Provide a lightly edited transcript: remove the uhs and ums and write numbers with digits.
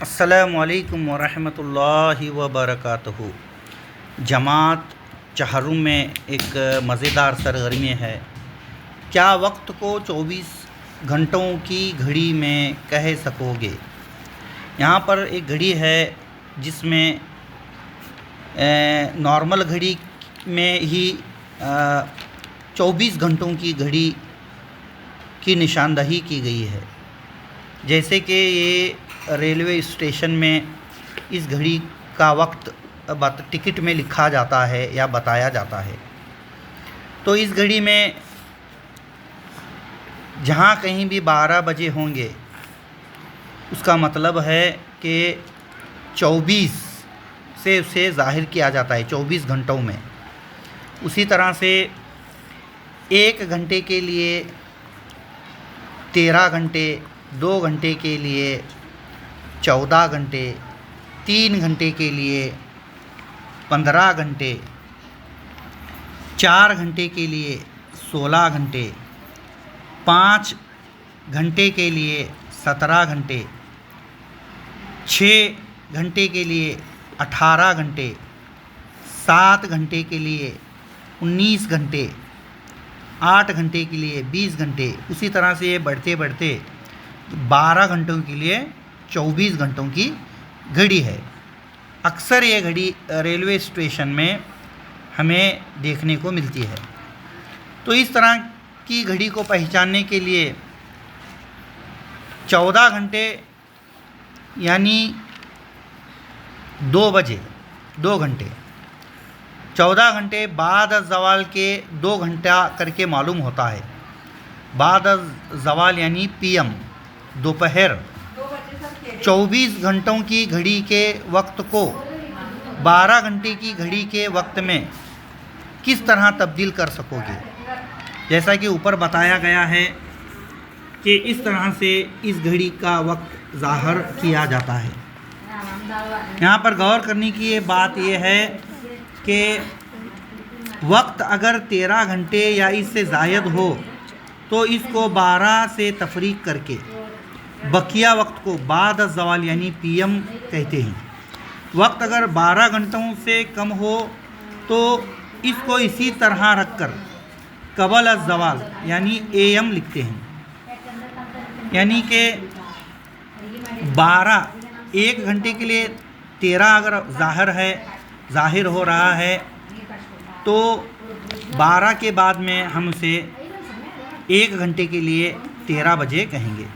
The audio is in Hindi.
अस्सलामुअलैकुम वरहमतुल्लाहि वबरकातुहू। जमात चहरुम में एक मज़ेदार सरगर्मी है। क्या वक्त को 24 घंटों की घड़ी में कह सकोगे? यहाँ पर एक घड़ी है जिसमें नॉर्मल घड़ी में ही 24 घंटों की घड़ी की निशानदही की गई है। जैसे कि ये रेलवे स्टेशन में इस घड़ी का वक्त टिकट में लिखा जाता है या बताया जाता है। तो इस घड़ी में जहाँ कहीं भी 12 बजे होंगे उसका मतलब है कि 24 से उसे ज़ाहिर किया जाता है 24 घंटों में। उसी तरह से 1 घंटे के लिए 13 घंटे, 2 घंटे के लिए 14 घंटे, 3 घंटे के लिए 15 घंटे, 4 घंटे के लिए 16 घंटे, 5 घंटे के लिए 17 घंटे, 6 घंटे के लिए 18 घंटे, 7 घंटे के लिए 19 घंटे, 8 घंटे के लिए 20 घंटे। उसी तरह से ये बढ़ते बढ़ते 12 घंटों के लिए 24 घंटों की घड़ी है। अक्सर ये घड़ी रेलवे स्टेशन में हमें देखने को मिलती है। तो इस तरह की घड़ी को पहचानने के लिए 14 घंटे यानी 2 बजे 2 घंटे, 14 घंटे बाद ज़वाल के 2 घंटा करके मालूम होता है। बाद ज़वाल यानी पीएम, दोपहर। 24 घंटों की घड़ी के वक्त को 12 घंटे की घड़ी के वक्त में किस तरह तब्दील कर सकोगे? जैसा कि ऊपर बताया गया है कि इस तरह से इस घड़ी का वक्त ज़ाहिर किया जाता है। यहाँ पर गौर करने की ये बात ये है कि वक्त अगर 13 घंटे या इससे ज़ायद हो तो इसको 12 से तफरीक करके बकिया वक्त को बाद ज़वाल यानी पीएम कहते हैं। वक्त अगर 12 घंटों से कम हो तो इसको इसी तरह रखकर कबल ज़वाल यानी एएम लिखते हैं। यानी कि 12 1 घंटे के लिए 13 अगर ज़ाहिर हो रहा है तो 12 के बाद में हम उसे 1 घंटे के लिए 13 बजे कहेंगे।